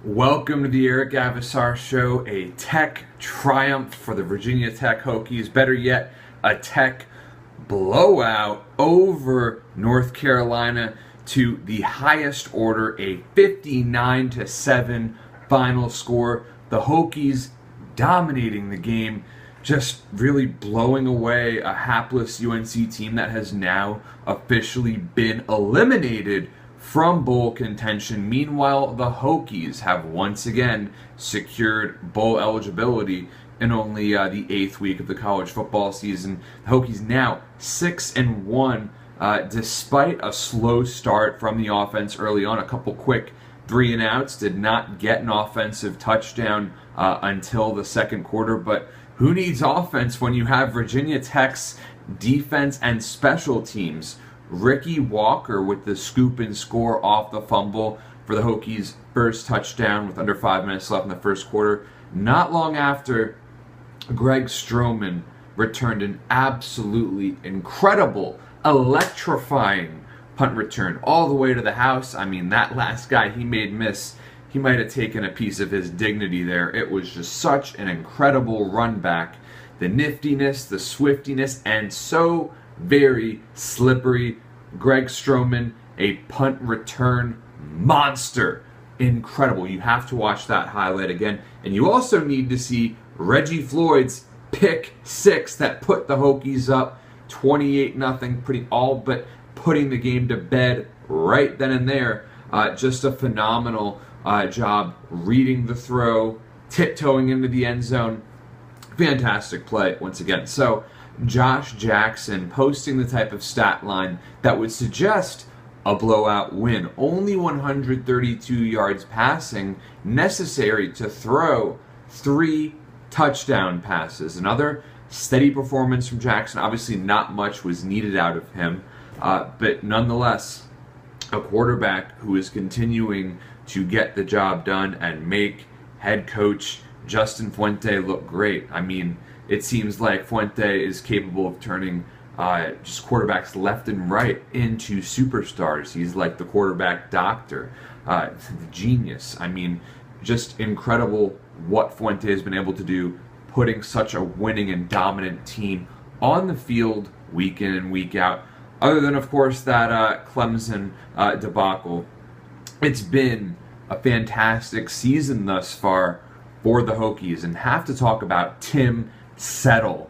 Welcome to the Eric Avisar Show, a Tech triumph for the Virginia Tech Hokies. Better yet, a Tech blowout over North Carolina to the highest order, a 59-7 final score. The Hokies dominating the game, just really blowing away a hapless UNC team that has now officially been eliminated from bowl contention. Meanwhile, the Hokies have once again secured bowl eligibility in only the 8th week of the college football season. The Hokies now 6-1, despite a slow start from the offense early on. A couple quick 3-and-outs, did not get an offensive touchdown until the second quarter. But who needs offense when you have Virginia Tech's defense and special teams? Ricky Walker with the scoop and score off the fumble for the Hokies' first touchdown with under 5 minutes left in the first quarter. Not long after, Greg Stroman returned an absolutely incredible, electrifying punt return all the way to the house. I mean, that last guy he made miss, he might have taken a piece of his dignity there. It was just such an incredible run back. The niftiness, the swiftiness, and so very slippery. Greg Stroman, a punt return monster. Incredible. You have to watch that highlight again. And you also need to see Reggie Floyd's pick six that put the Hokies up 28-0, all but putting the game to bed right then and there. Just a phenomenal job reading the throw, tiptoeing into the end zone. Fantastic play once again. So Josh Jackson posting the type of stat line that would suggest a blowout win. Only 132 yards passing necessary to throw 3 touchdown passes. Another steady performance from Jackson. Obviously not much was needed out of him, but nonetheless, a quarterback who is continuing to get the job done and make head coach Justin Fuente look great. I mean, it seems like Fuente is capable of turning just quarterbacks left and right into superstars. He's like the quarterback doctor, the genius. I mean, just incredible what Fuente has been able to do, putting such a winning and dominant team on the field week in and week out. Other than, of course, that Clemson debacle, it's been a fantastic season thus far for the Hokies, and have to talk about Tim Settle.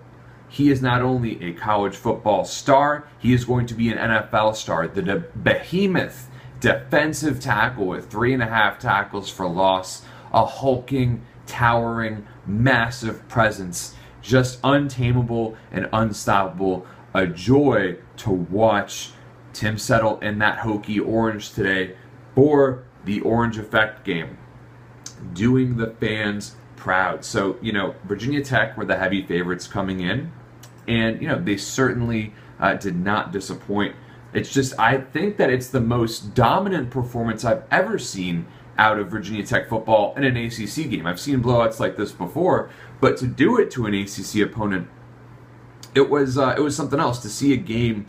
He is not only a college football star, he is going to be an NFL star. The behemoth defensive tackle with 3.5 tackles for loss, a hulking, towering, massive presence, just untamable and unstoppable. A joy to watch Tim Settle in that Hokie orange today for the Orange Effect game, doing the fans proud. So, Virginia Tech were the heavy favorites coming in, and, they certainly did not disappoint. It's just, I think that it's the most dominant performance I've ever seen out of Virginia Tech football in an ACC game. I've seen blowouts like this before, but to do it to an ACC opponent, it was something else. To see a game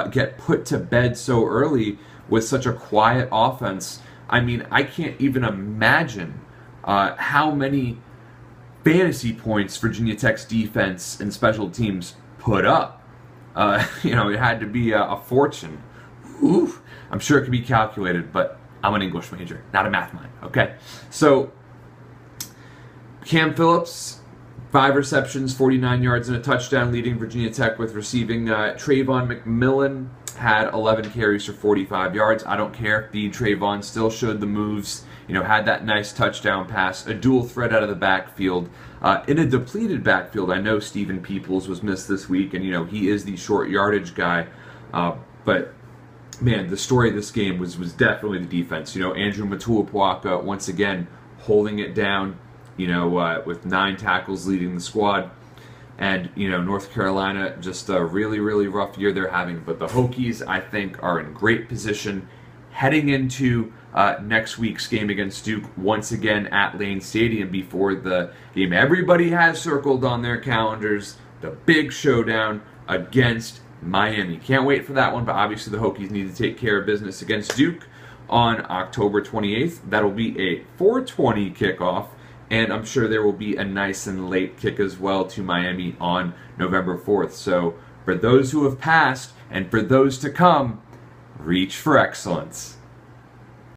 get put to bed so early with such a quiet offense. I mean, I can't even imagine how many fantasy points Virginia Tech's defense and special teams put up. It had to be a fortune. Oof. I'm sure it could be calculated, but I'm an English major, not a math mind, okay? So, Cam Phillips, 5 receptions, 49 yards and a touchdown, leading Virginia Tech with receiving. Trayvon McMillan had 11 carries for 45 yards. I don't care. The Trayvon still showed the moves, had that nice touchdown pass, a dual threat out of the backfield. In a depleted backfield, I know Stephen Peoples was missed this week, and, he is the short yardage guy. But, man, the story of this game was definitely the defense. Andrew Matuapuaka, once again, holding it down, with 9 tackles leading the squad. And, North Carolina, just a really, really rough year they're having. But the Hokies, I think, are in great position heading into next week's game against Duke, once again at Lane Stadium before the game everybody has circled on their calendars, the big showdown against Miami. Can't wait for that one, but obviously the Hokies need to take care of business against Duke on October 28th. That'll be a 4:20 kickoff, and I'm sure there will be a nice and late kick as well to Miami on November 4th. So for those who have passed and for those to come, reach for excellence.